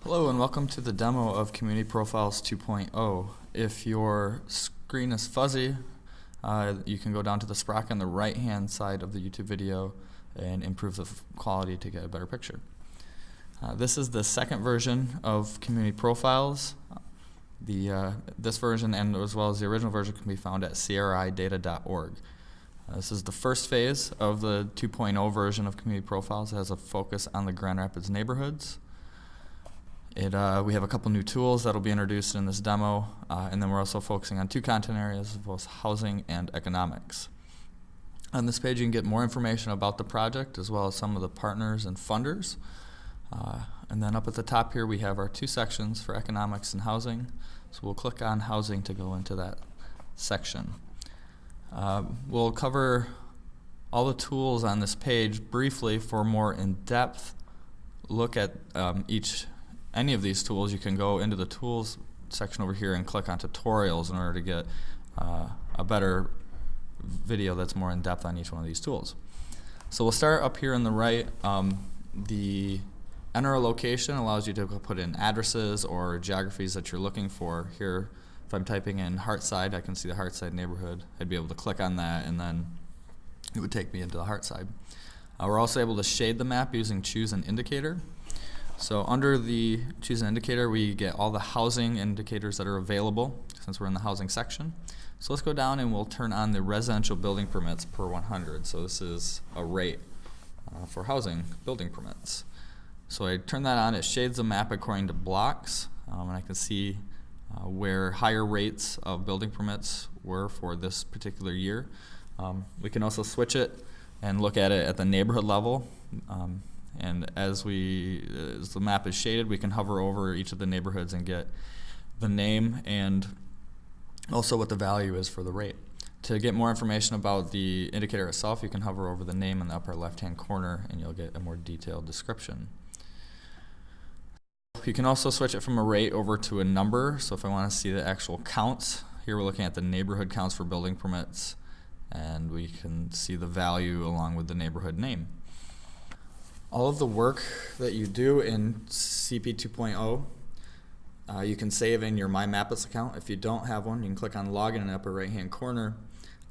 Hello and welcome to the demo of Community Profiles 2.0. If your screen is fuzzy, you can go down to the sprocket on the right hand side of the YouTube video and improve the quality to get a better picture. This is the second version of Community Profiles. This version and as well as the original version can be found at cridata.org. This is the first phase of the 2.0 version of Community Profiles. It has a focus on the Grand Rapids neighborhoods. We have a couple new tools that will be introduced in this demo, and then we're also focusing on two content areas, both housing and economics. On this page you can get more information about the project as well as some of the partners and funders. And then up at the top here we have our two sections for economics and housing. So we'll click on housing to go into that section. We'll cover all the tools on this page briefly. For a more in-depth look at any of these tools, you can go into the tools section over here and click on tutorials in order to get a better video that's more in depth on each one of these tools. So we'll start up here on the right. The enter a location allows you to put in addresses or geographies that you're looking for. Here, if I'm typing in Hartside, I can see the Hartside neighborhood. I'd be able to click on that and then it would take me into the Hartside. We're also able to shade the map using choose an indicator. So under the choose an indicator, we get all the housing indicators that are available since we're in the housing section. So let's go down and we'll turn on the residential building permits per 100. So this is a rate for housing building permits. So I turn that on, it shades the map according to blocks, and I can see where higher rates of building permits were for this particular year. We can also switch it and look at it at the neighborhood level. And as the map is shaded, we can hover over each of the neighborhoods and get the name and also what the value is for the rate. To get more information about the indicator itself, you can hover over the name in the upper left-hand corner and you'll get a more detailed description. You can also switch it from a rate over to a number. So if I want to see the actual counts, here we're looking at the neighborhood counts for building permits, and we can see the value along with the neighborhood name. All of the work that you do in CP 2.0, you can save in your My Mappus account. If you don't have one, you can click on Login in the upper right-hand corner.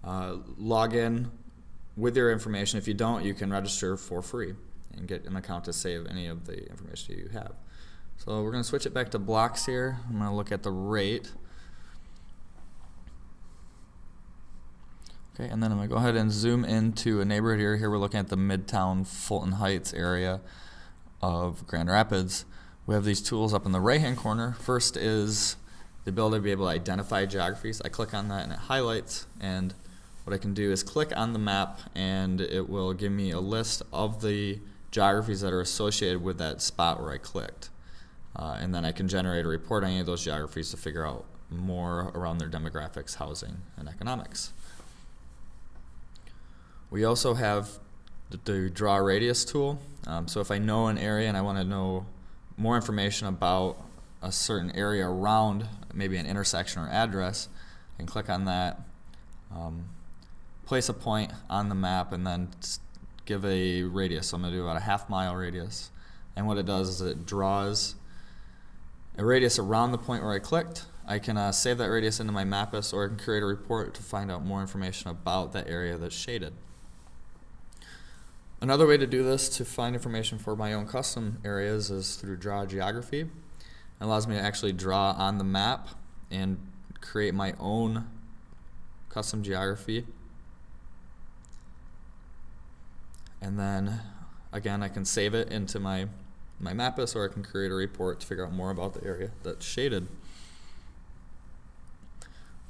Log in with your information. If you don't, you can register for free and get an account to save any of the information you have. So we're going to switch it back to blocks here. I'm going to look at the rate. Okay, and then I'm going to go ahead and zoom into a neighborhood here. Here we're looking at the Midtown Fulton Heights area of Grand Rapids. We have these tools up in the right-hand corner. First is the ability to be able to identify geographies. I click on that and it highlights, and what I can do is click on the map and it will give me a list of the geographies that are associated with that spot where I clicked. And then I can generate a report on any of those geographies to figure out more around their demographics, housing, and economics. We also have the draw radius tool. So if I know an area and I want to know more information about a certain area around maybe an intersection or address, I can click on that, place a point on the map, and then give a radius. So I'm going to do about a half-mile radius. And what it does is it draws a radius around the point where I clicked. I can save that radius into my Mappus, or I can create a report to find out more information about that area that's shaded. Another way to do this to find information for my own custom areas is through Draw Geography. It allows me to actually draw on the map and create my own custom geography. And then again, I can save it into my Mappus, or I can create a report to figure out more about the area that's shaded.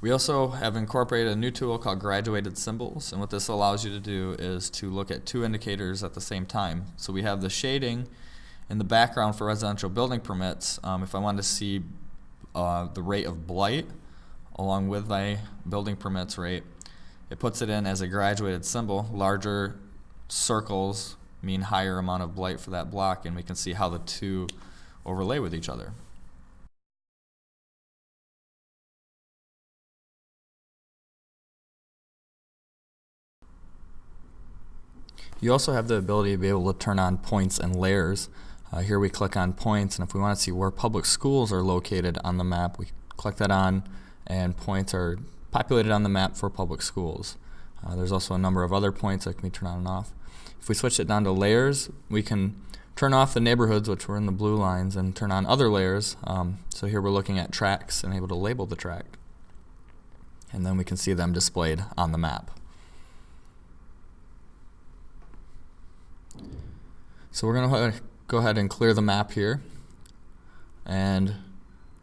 We also have incorporated a new tool called graduated symbols, and what this allows you to do is to look at two indicators at the same time. So we have the shading in the background for residential building permits. If I wanted to see the rate of blight along with my building permits rate, it puts it in as a graduated symbol. Larger circles mean higher amount of blight for that block, and we can see how the two overlay with each other. You also have the ability to be able to turn on points and layers. Here we click on points, and if we want to see where public schools are located on the map, we click that on, and points are populated on the map for public schools. There's also a number of other points that can be turned on and off. If we switch it down to layers, we can turn off the neighborhoods, which were in the blue lines, and turn on other layers. So here we're looking at tracks and able to label the track. And then we can see them displayed on the map. So we're going to go ahead and clear the map here. And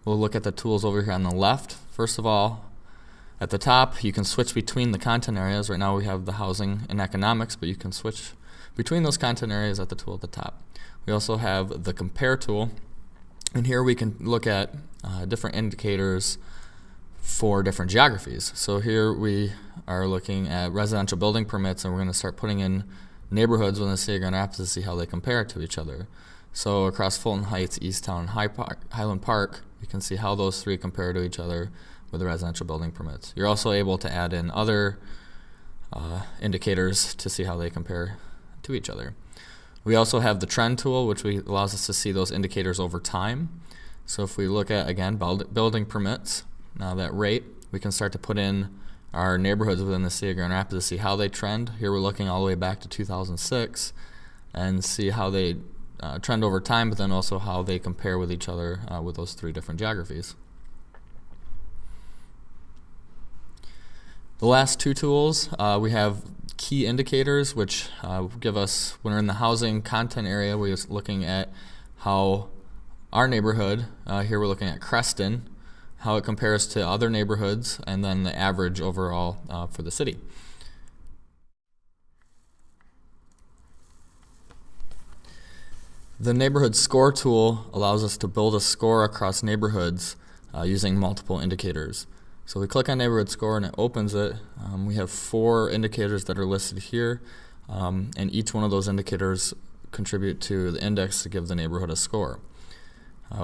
we'll look at the tools over here on the left. First of all, at the top, you can switch between the content areas. Right now we have the housing and economics, but you can switch between those content areas at the tool at the top. We also have the compare tool, and here we can look at different indicators for different geographies. So here we are looking at residential building permits, and we're going to start putting in neighborhoods within the city of Grand Rapids to see how they compare to each other. So across Fulton Heights, Easttown, and Highland Park, you can see how those three compare to each other with the residential building permits. You're also able to add in other indicators to see how they compare to each other. We also have the trend tool, which allows us to see those indicators over time. So if we look at, again, building permits, now that rate, we can start to put in our neighborhoods within the city of Grand Rapids to see how they trend. Here we're looking all the way back to 2006 and see how they trend over time, but then also how they compare with each other with those three different geographies. The last two tools, we have key indicators, which give us, when we're in the housing content area, we're looking at how our neighborhood, here we're looking at Creston, how it compares to other neighborhoods, and then the average overall for the city. The neighborhood score tool allows us to build a score across neighborhoods using multiple indicators. So we click on neighborhood score and it opens it. We have 4 indicators that are listed here, and each one of those indicators contribute to the index to give the neighborhood a score.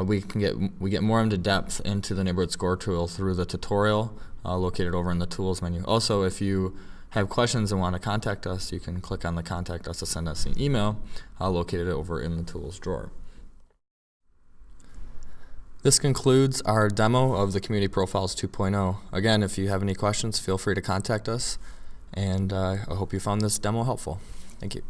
We get more into depth into the neighborhood score tool through the tutorial located over in the tools menu. Also, if you have questions and want to contact us, you can click on the contact us to send us an email located over in the tools drawer. This concludes our demo of the Community Profiles 2.0. Again, if you have any questions, feel free to contact us, and I hope you found this demo helpful. Thank you.